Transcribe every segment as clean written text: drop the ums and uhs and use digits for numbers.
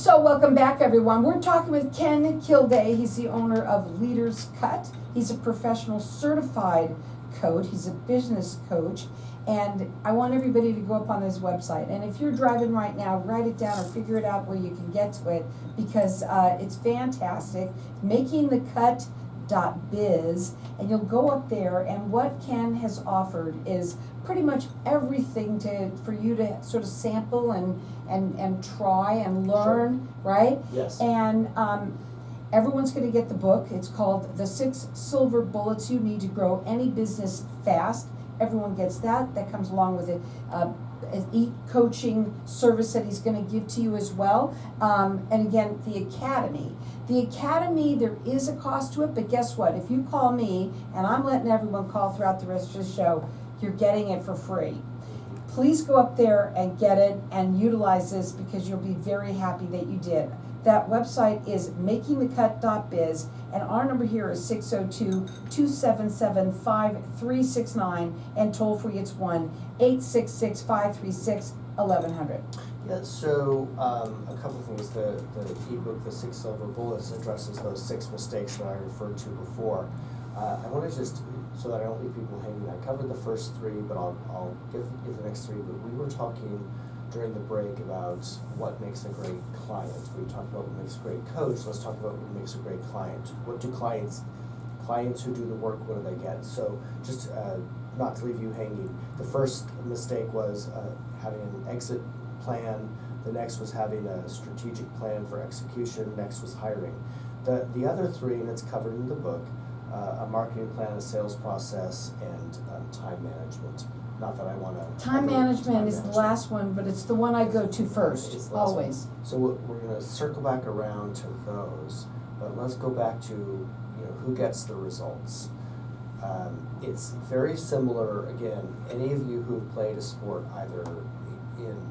So welcome back, everyone. We're talking with Ken Kilday. He's the owner of Leaders Cut. He's a professional certified coach. He's a business coach. And I want everybody to go up on his website. And if you're driving right now, write it down or figure it out where you can get to it, because it's fantastic. Makingthecut.biz, and you'll go up there, and what Ken has offered is pretty much everything for you to sort of sample and try and learn, Sure. right? Yes. And everyone's going to get the book. It's called The 6 Silver Bullets You Need to Grow Any Business Fast. Everyone gets that. That comes along with it. An e-coaching service that he's going to give to you as well. And again, the Academy. The Academy, there is a cost to it, but guess what? If you call me, and I'm letting everyone call throughout the rest of the show, you're getting it for free. Please go up there and get it and utilize this, because you'll be very happy that you did. That website is makingthecut.biz, and our number here is 602-277-5369, and toll free it's 1-866-536-1100. Yeah, so a couple of things. The ebook, The 6 Silver Bullets, addresses those 6 mistakes that I referred to before. I want to just, so that I don't leave people hanging, I covered the first 3, but I'll give the next 3. But we were talking during the break about what makes a great client. We talked about what makes a great coach. Let's talk about what makes a great client. What do clients who do the work, what do they get? So just not to leave you hanging, the first mistake was having an exit plan. The next was having a strategic plan for execution. Next was hiring. The other 3, and it's covered in the book, a marketing plan, a sales process, and time management. Not that I want to... Time management is the last one, but it's the one I go to first, always. So we're going to circle back around to those, but let's go back to who gets the results. It's very similar, again, any of you who've played a sport either in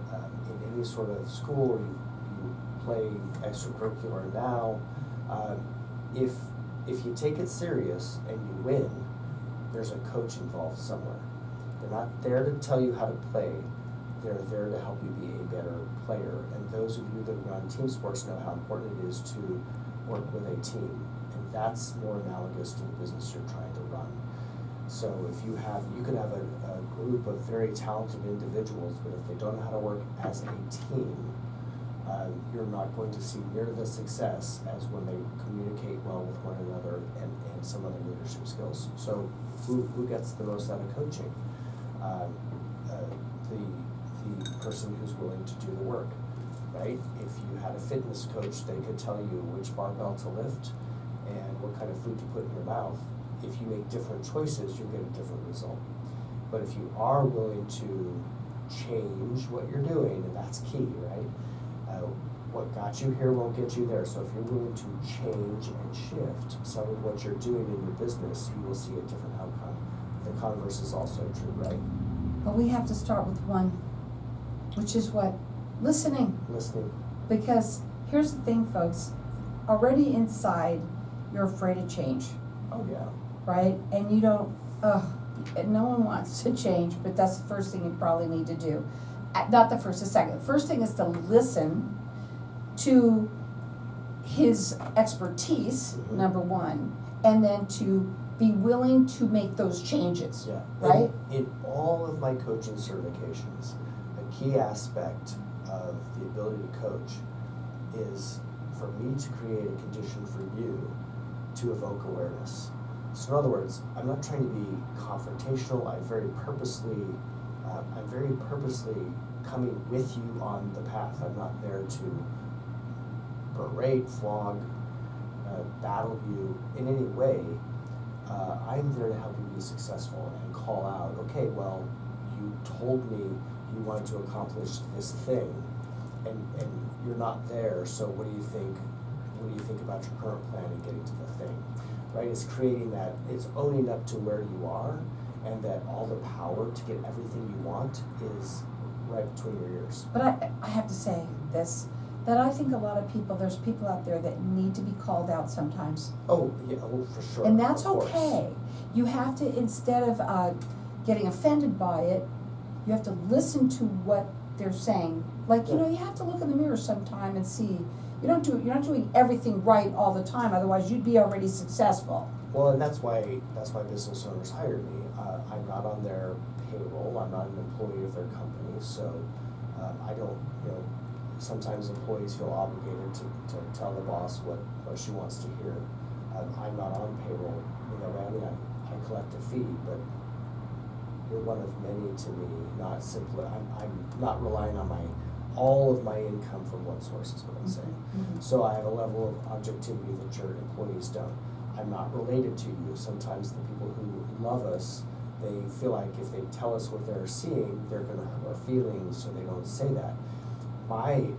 any sort of school, or you play extracurricular now, if you take it serious and you win, there's a coach involved somewhere. They're not there to tell you how to play. They're there to help you be a better player. And those of you that run team sports know how important it is to work with a team. And that's more analogous to the business you're trying to run. So if you could have a group of very talented individuals, but if they don't know how to work as a team, you're not going to see near the success as when they communicate well with one another and some other leadership skills. So who gets the most out of coaching? The person who's willing to do the work, right? If you had a fitness coach, they could tell you which barbell to lift and what kind of food to put in your mouth. If you make different choices, you'll get a different result. But if you are willing to change what you're doing, and that's key, right? What got you here won't get you there. So if you're willing to change and shift some of what you're doing in your business, you will see a different outcome. The converse is also true, right? But we have to start with one, which is what? Listening. Listening. Because here's the thing, folks. Already inside, you're afraid of change. Oh, yeah. Right? And you don't, no one wants to change, but that's the first thing you probably need to do. Not the first, the second. The first thing is to listen to his expertise, number 1, and then to be willing to make those changes, yeah. right? In all of my coaching certifications, a key aspect of the ability to coach is for me to create a condition for you to evoke awareness. So in other words, I'm not trying to be confrontational. I'm very purposely coming with you on the path. I'm not there to berate, flog, battle you in any way. I'm there to help you be successful and call out, okay, well, you told me you wanted to accomplish this thing, and you're not there, so what do you think about your current plan and getting to the thing, right? It's creating that, it's owning up to where you are, and that all the power to get everything you want is right between your ears. But I have to say this, that I think a lot of people, there's people out there that need to be called out sometimes. Oh, yeah, oh, for sure. And that's of course. okay. You have to, instead of getting offended by it, you have to listen to what they're saying, like, you know, you have to look in the mirror sometime and see, you're not doing everything right all the time, otherwise you'd be already successful. Well, and that's why business owners hire me. I'm not on their payroll, I'm not an employee of their company, so I don't, you know, sometimes employees feel obligated to tell the boss what she wants to hear. I'm not on payroll, you know, I mean, I collect a fee, but you're one of many to me, not simply, I'm not relying on all of my income from one source is what I'm saying. Mhm. So I have a level of objectivity that your employees don't. I'm not related to you. Sometimes the people who love us, they feel like if they tell us what they're seeing, they're gonna hurt our feelings, so they don't say that. My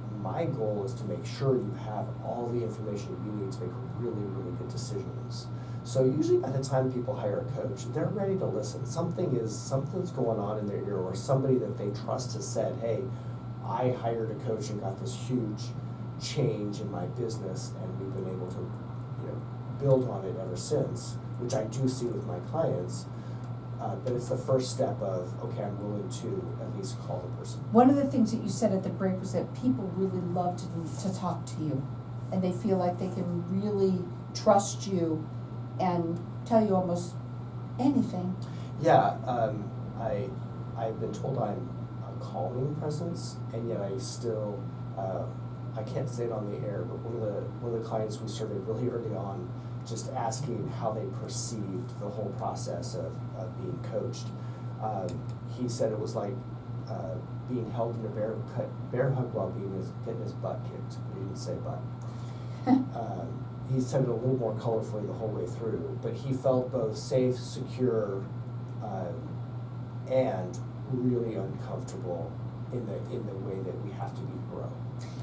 goal is to make sure you have all the information you need to make really, really good decisions. So usually by the time people hire a coach, they're ready to listen. Something's going on in their ear, or somebody that they trust has said, hey, I hired a coach and got this huge change in my business, and we've been able to, you know, build on it ever since, which I do see with my clients. But it's the first step of, okay, I'm willing to at least call the person. One of the things that you said at the break was that people really love to talk to you, and they feel like they can really trust you and tell you almost anything. Yeah, I've been told I'm a calming presence, and yet I still, I can't say it on the air, but one of the clients we surveyed really early on, just asking how they perceived the whole process of being coached. He said it was like being held in a bear hug while getting his butt kicked. He didn't say butt. He said it a little more colorfully the whole way through, but he felt both safe, secure, and really uncomfortable in the way that we have to be grow.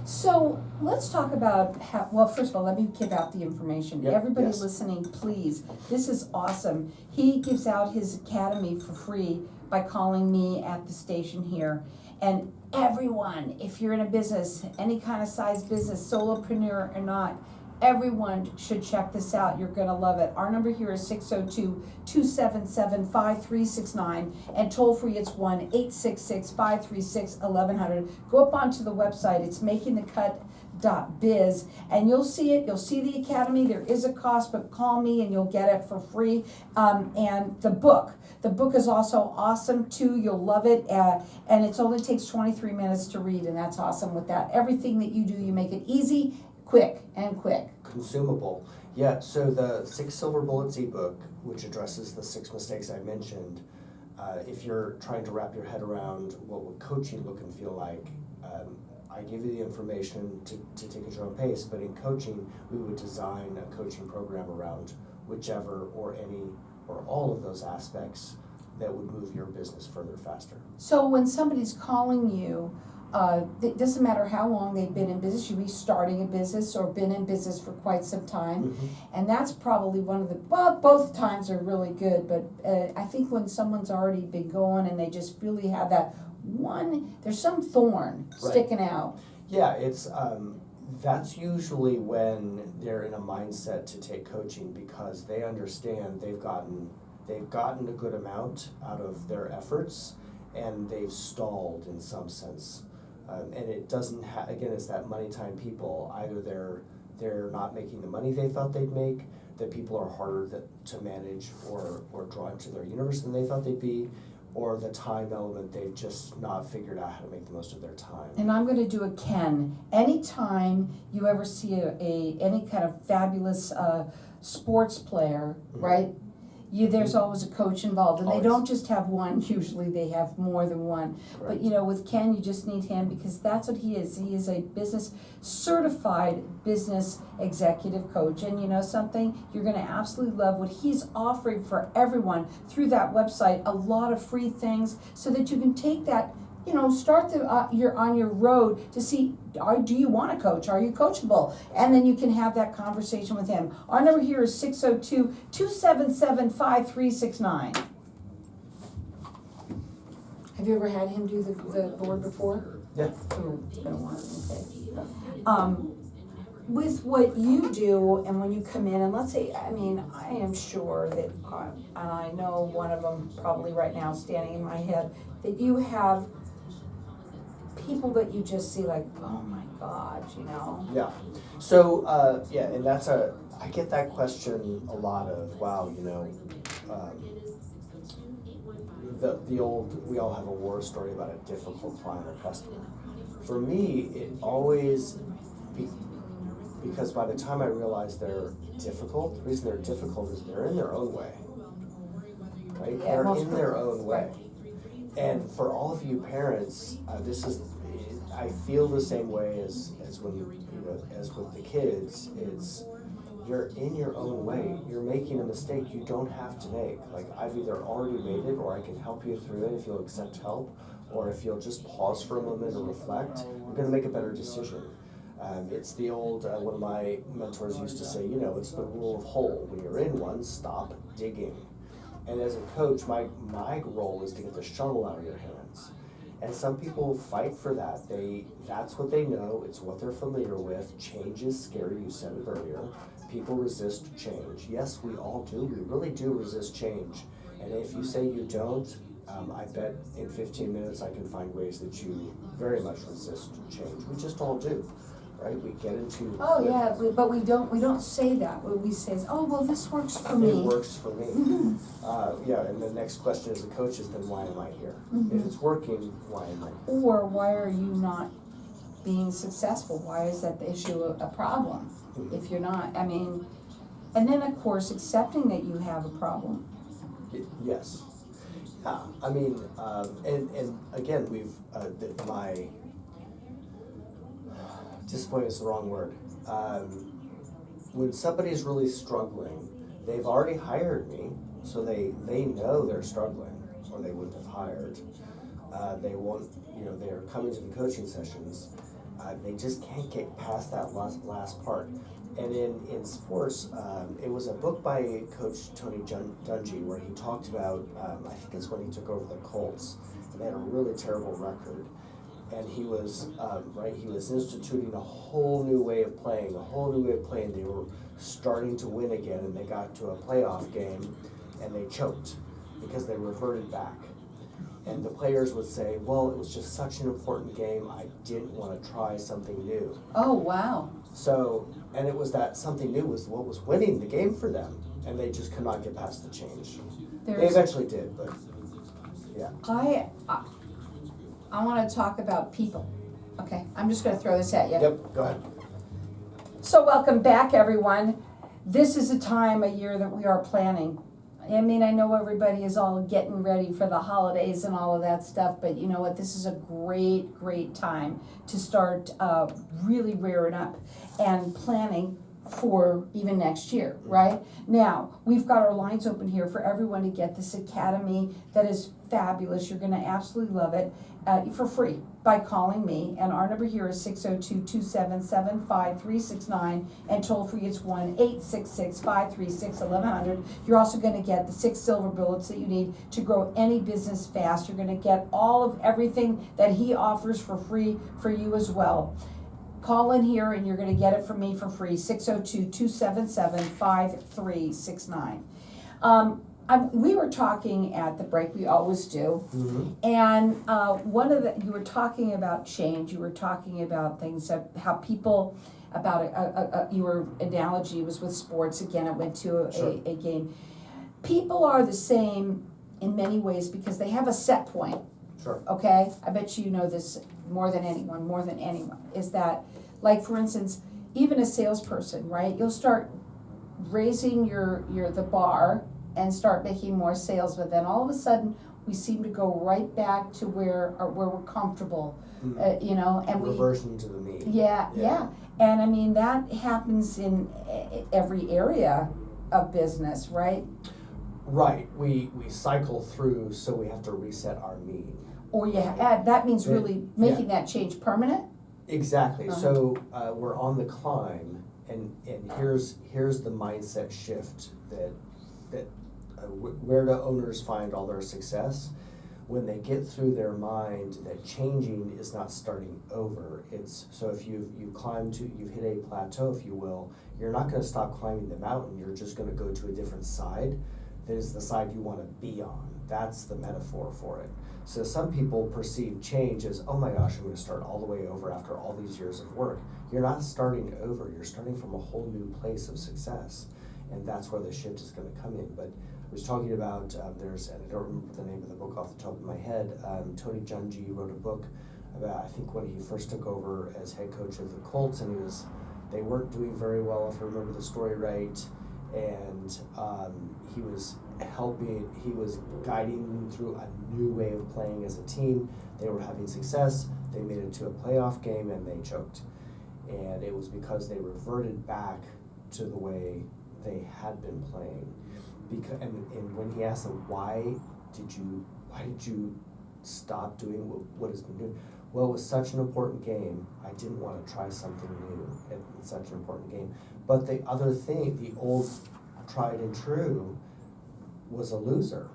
So let's talk about how, well, first of all, let me give out the information. Yep, Everybody yes. listening, please, this is awesome. He gives out his academy for free by calling me at the station here. And everyone, if you're in a business, any kind of size business, solopreneur or not, everyone should check this out. You're gonna love it. Our number here is 602-277-5369, and toll free it's 1-866-536-1100. Go up onto the website, it's makingthecut.biz, and you'll see it. You'll see the academy. There is a cost, but call me and you'll get it for free. And the book is also awesome too. You'll love it, and it only takes 23 minutes to read, and that's awesome with that. Everything that you do, you make it easy, quick. Consumable. Yeah, so the 6 Silver Bullets ebook, which addresses the 6 mistakes I mentioned, if you're trying to wrap your head around what would coaching look and feel like, I give you the information to take at your own pace, but in coaching, we would design a coaching program around whichever or any or all of those aspects that would move your business further faster. So when somebody's calling you, it doesn't matter how long they've been in business, you be starting a business or been in business for quite some time. Mm-hmm. And that's probably one of the, well, both times are really good, but I think when someone's already been going and they just really have that one, there's some thorn Right. sticking out. Yeah, it's that's usually when they're in a mindset to take coaching, because they understand they've gotten a good amount out of their efforts, and they've stalled in some sense. And it doesn't again, it's that money time people. Either they're not making the money they thought they'd make, that people are harder to manage or draw into their universe than they thought they'd be, or the time element, they've just not figured out how to make the most of their time. And I'm gonna do a Ken. Anytime you ever see any kind of fabulous sports player, Mhm. right? There's always a coach involved, and Always. they don't just have one, usually they have more than one. Correct. But with Ken, you just need him, because that's what he is. He is a certified business executive coach. And you know something? You're gonna absolutely love what he's offering for everyone through that website, a lot of free things, so that you can take that, start you're on your road to see, do you want to coach? Are you coachable? And then you can have that conversation with him. Our number here is 602-277-5369. Have you ever had him do the board before? Yeah. Oh, it's been a while, okay. With what you do, and when you come in, and let's say, I am sure that, and I know one of them probably right now standing in my head, that you have people that you just see like, oh my God, you know? Yeah. So, and I get that question a lot of, wow, the old, we all have a war story about a difficult client or customer. For me, it always, because by the time I realize they're difficult, the reason they're difficult is they're in their own way, right? Yeah, They're most in their people, own way. And for all of you parents, I feel the same way as when, as with the kids. It's, you're in your own way. You're making a mistake you don't have to make. Like, I've either already made it, or I can help you through it if you'll accept help, or if you'll just pause for a moment and reflect, you're gonna make a better decision. It's the old, one of my mentors used to say, it's the rule of hole. When you're in one, stop digging. And as a coach, my role is to get the shovel out of your hands. And some people fight for that. That's what they know, it's what they're familiar with. Change is scary, you said it earlier. People resist change. Yes, we all do. We really do resist change. And if you say you don't, I bet in 15 minutes I can find ways that you very much resist change. We just all do, right? We get into. Oh yeah, but we don't say that. What we say is, oh well, this works for me. It works for me. And the next question as a coach is, then why am I here? If it's working, why am I here? Or why are you not being successful? Why is that the issue a problem? If you're not, and then of course accepting that you have a problem. Yes. Yeah, and again, my disappointment is the wrong word. When somebody's really struggling, they've already hired me, so they know they're struggling, or they wouldn't have hired. They won't, they're coming to the coaching sessions. They just can't get past that last part. And in sports, it was a book by Coach Tony Dungy where he talked about, I think it's when he took over the Colts, and they had a really terrible record. And he was, he was instituting a whole new way of playing, They were starting to win again, and they got to a playoff game, and they choked because they reverted back. And the players would say, well, it was just such an important game, I didn't want to try something new. Oh, wow. So, and it was that something new was what was winning the game for them, and they just could not get past the change. They eventually did, but yeah. I want to talk about people. Okay, I'm just going to throw this at you. Yep, go ahead. So welcome back, everyone. This is a time of year that we are planning. I know everybody is all getting ready for the holidays and all of that stuff, but you know what? This is a great time to start really rearing up and planning for even next year, right? Now, we've got our lines open here for everyone to get this academy that is fabulous. You're going to absolutely love it for free by calling me. And our number here is 602-277-5369, and toll free it's 1-866-536-1100. You're also going to get the 6 silver bullets that you need to grow any business fast. You're going to get all of everything that he offers for free for you as well. Call in here and you're going to get it from me for free, 602-277-5369. We were talking at the break, we always do, and you were talking about change, you were talking about things, how people, your analogy was with sports, again, I went to a game. People are the same in many ways because they have a set point. Sure. Okay? I bet you know this more than anyone, is that, like for instance, even a salesperson, right? You'll start raising the bar and start making more sales, but then all of a sudden we seem to go right back to where we're comfortable, and reversion to the mean. Yeah. And that happens in every area of business, right? Right. We cycle through, so we have to reset our mean. Or that means really making that change permanent. Exactly. So we're on the climb, and here's the mindset shift that where do owners find all their success? When they get through their mind that changing is not starting over. So if you've hit a plateau, if you will, you're not going to stop climbing the mountain. You're just going to go to a different side. That is the side you want to be on. That's the metaphor for it. So some people perceive change as, oh my gosh, I'm gonna start all the way over after all these years of work. You're not starting over, you're starting from a whole new place of success. And that's where the shift is gonna come in. But I was talking about, and I don't remember the name of the book off the top of my head, Tony Dungy wrote a book about, I think when he first took over as head coach of the Colts, and they weren't doing very well, if I remember the story right, and he was guiding them through a new way of playing as a team. They were having success, they made it to a playoff game, and they choked. And it was because they reverted back to the way they had been playing. And when he asked them, why did you stop doing what has been doing? Well, it was such an important game, I didn't want to try something new in such an important game. But the other thing, the old tried and true, was a loser.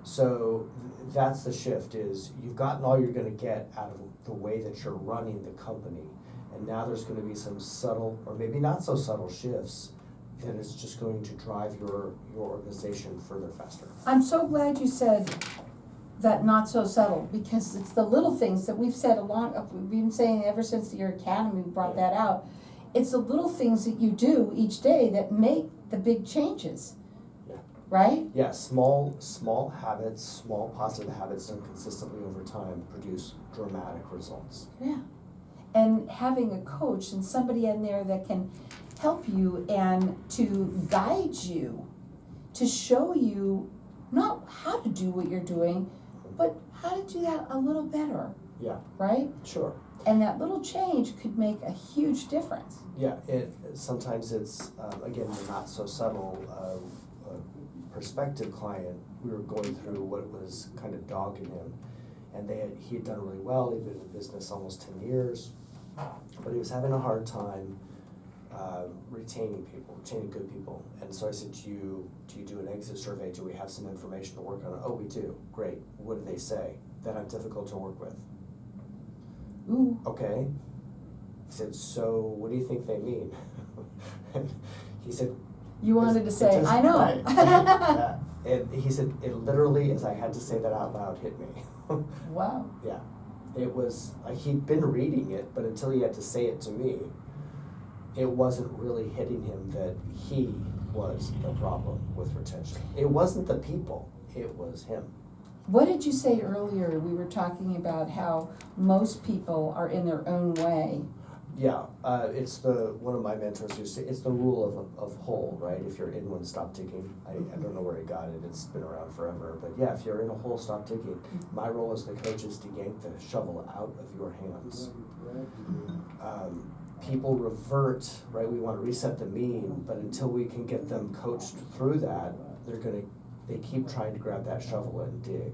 So that's the shift, is you've gotten all you're gonna get out of the way that you're running the company. And now there's gonna be some subtle, or maybe not so subtle shifts, that is just going to drive your organization further faster. I'm so glad you said that not so subtle, because it's the little things that we've said we've been saying ever since your academy brought that out. It's the little things that you do each day that make the big changes. Yeah. Right? Yeah, small habits, small positive habits done consistently over time produce dramatic results. Yeah. And having a coach and somebody in there that can help you and to guide you, to show you not how to do what you're doing, but how to do that a little better. Yeah. Right? Sure. And that little change could make a huge difference. Yeah, sometimes it's, again, the not so subtle prospective client. We were going through what was kind of dogging him. And he had done really well, he'd been in business almost 10 years, but he was having a hard time retaining good people. And so I said, do you do an exit survey? Do we have some information to work on? Oh, we do. Great. What do they say? That I'm difficult to work with. Ooh. Okay. He said, so what do you think they mean? And he said, you wanted to say, I know. Right. Yeah. And he said, it literally, as I had to say that out loud, hit me. Wow. Yeah. It was, he'd been reading it, but until he had to say it to me, it wasn't really hitting him that he was the problem with retention. It wasn't the people, it was him. What did you say earlier? We were talking about how most people are in their own way. Yeah, it's one of my mentors used to, it's the rule of hole, right? If you're in one, stop digging. I don't know where he got it, it's been around forever. But yeah, if you're in a hole, stop digging. My role as the coach is to yank the shovel out of your hands. People revert, right? We want to reset the mean, but until we can get them coached through that, they keep trying to grab that shovel and dig,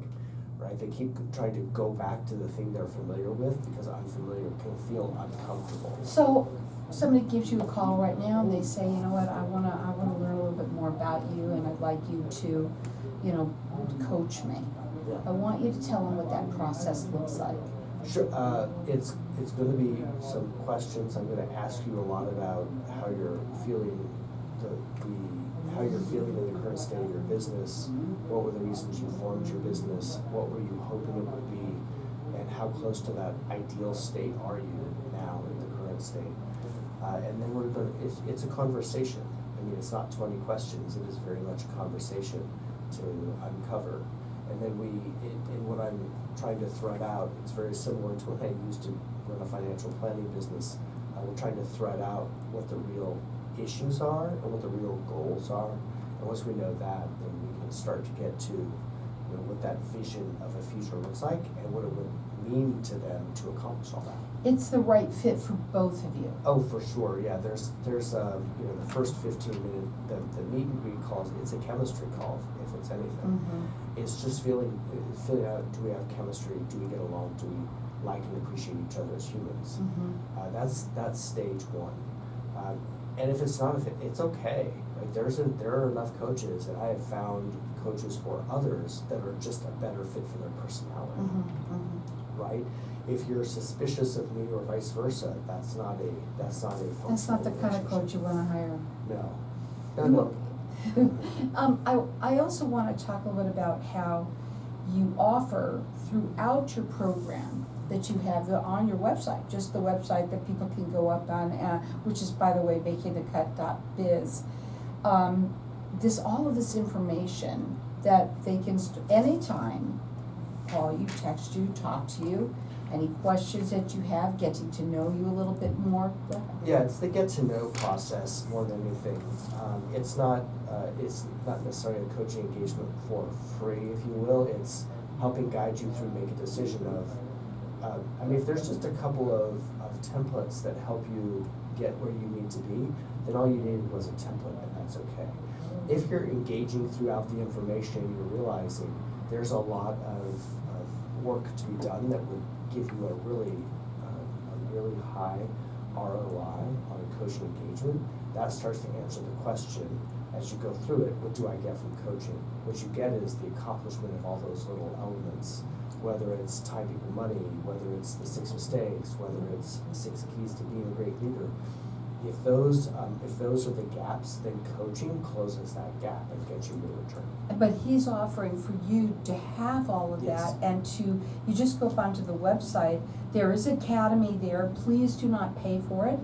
right? They keep trying to go back to the thing they're familiar with, because unfamiliar can feel uncomfortable. So somebody gives you a call right now and they say, you know what, I wanna learn a little bit more about you, and I'd like you to, coach me. Yeah. I want you to tell them what that process looks like. Sure, it's going to be some questions. I'm going to ask you a lot about how you're feeling how you're feeling in the current state of your business. What were the reasons you formed your business? What were you hoping it would be? And how close to that ideal state are you now in the current state? And then it's a conversation. I mean, it's not 20 questions. It is very much a conversation to uncover. And then in what I'm trying to thread out, it's very similar to what I used to run a financial planning business. We're trying to thread out what the real issues are and what the real goals are. And once we know that, then we can start to get to what that vision of a future looks like and what it would mean to them to accomplish all that. It's the right fit for both of you. Oh, for sure, yeah. There's the first 15-minute, the meet and greet calls, it's a chemistry call, if it's anything. Mm-hmm. It's just feeling out, do we have chemistry? Do we get along? Do we like and appreciate each other as humans? Mm-hmm. That's stage one. And if it's not a fit, it's okay. Like there are enough coaches, and I have found coaches for others that are just a better fit for their personality. Mm-hmm. Mm-hmm. Right? If you're suspicious of me or vice versa, that's not a That's not the kind of coach you want to hire. No. No. I also want to talk a little bit about how you offer throughout your program that you have on your website, just the website that people can go up on, which is, by the way, makingthecut.biz. All of this information that they can, anytime, call you, text you, talk to you, any questions that you have, getting to know you a little bit more. Yeah, it's the get to know process more than anything. It's not necessarily a coaching engagement for free, if you will. It's helping guide you through make a decision of, if there's just a couple of templates that help you get where you need to be, then all you needed was a template, and that's okay. If you're engaging throughout the information, you're realizing there's a lot of work to be done that would give you a really high ROI on a coaching engagement. That starts to answer the question as you go through it, what do I get from coaching? What you get is the accomplishment of all those little elements, whether it's time, people, money, whether it's the 6 mistakes, whether it's 6 keys to being a great leader. If those are the gaps, then coaching closes that gap and gets you your return. But he's offering for you to have all of Yes. that, and you just go up onto the website. There is Academy there. Please do not pay for it.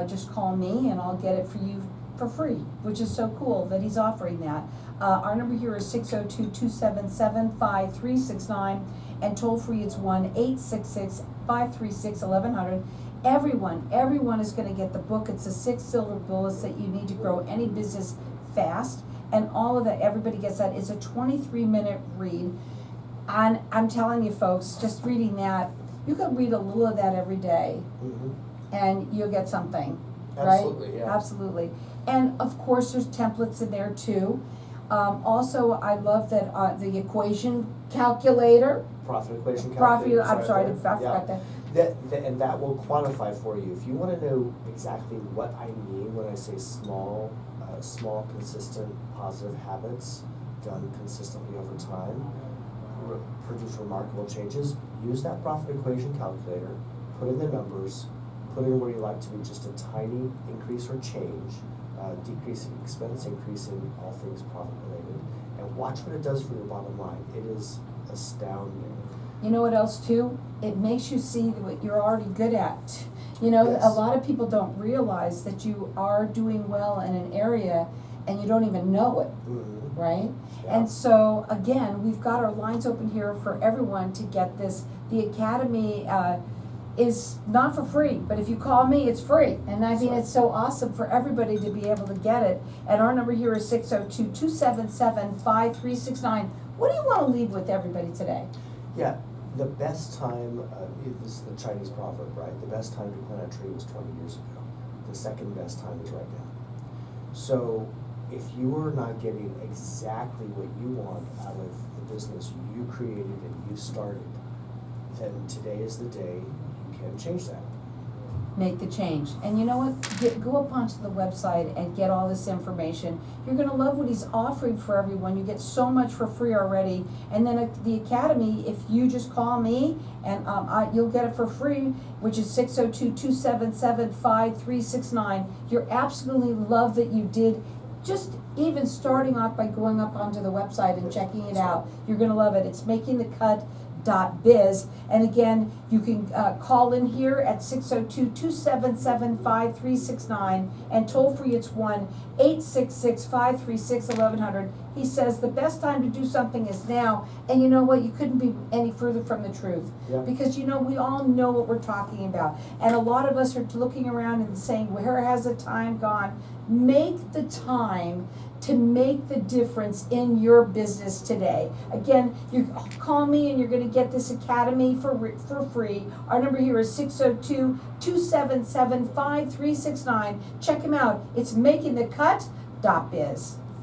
Just call me and I'll get it for you for free, which is so cool that he's offering that. Our number here is 602-277-5369, and toll free it's 1-866-536-1100. Everyone is going to get the book. It's the 6 silver bullets that you need to grow any business fast, and all of that, everybody gets that. It's a 23-minute read, and I'm telling you folks, just reading that, you could read a little of that every day, Mm-hmm. and you'll get something, right? Absolutely, yeah. Absolutely. And of course, there's templates in there too. Also, I love that the equation calculator. Profit equation Profit, calculator. I'm sorry, I there. forgot that. And that will quantify for you. If you want to know exactly what I mean when I say small, consistent, positive habits done consistently over time, produce remarkable changes, use that profit equation calculator, put in the numbers, put in where you like to be just a tiny increase or change, decreasing expense, increasing all things profit related, and watch what it does for your bottom line. It is astounding. You know what else too? It makes you see what you're already good at. You know, Yes. a lot of people don't realize that you are doing well in an area and you don't even know it, Mm-hmm. right? Yeah. And so, again, we've got our lines open here for everyone to get this. The Academy is not for free, but if you call me, it's free. And I mean, Right. it's so awesome for everybody to be able to get it. And our number here is 602-277-5369. What do you want to leave with everybody today? Yeah, the best time, this is the Chinese proverb, right? The best time to plant a tree was 20 years ago. The second best time is right now. So if you are not getting exactly what you want out of the business you created and you started, then today is the day you can change that. Make the change. And you know what? Go up onto the website and get all this information. You're going to love what he's offering for everyone. You get so much for free already. And then at the Academy, if you just call me, and you'll get it for free, which is 602-277-5369. You'll absolutely love that you did. Just even starting off by going up onto the website and checking it out. You're going to love it. It's makingthecut.biz. And again, you can call in here at 602-277-5369, and toll free it's 1-866-536-1100. He says the best time to do something is now, and you know what? You couldn't be any further from the truth. Yeah. Because you know, we all know what we're talking about. And a lot of us are looking around and saying, where has the time gone? Make the time to make the difference in your business today. Again, you call me and you're going to get this Academy for free. Our number here is 602-277-5369. Check him out. It's makingthecut.biz.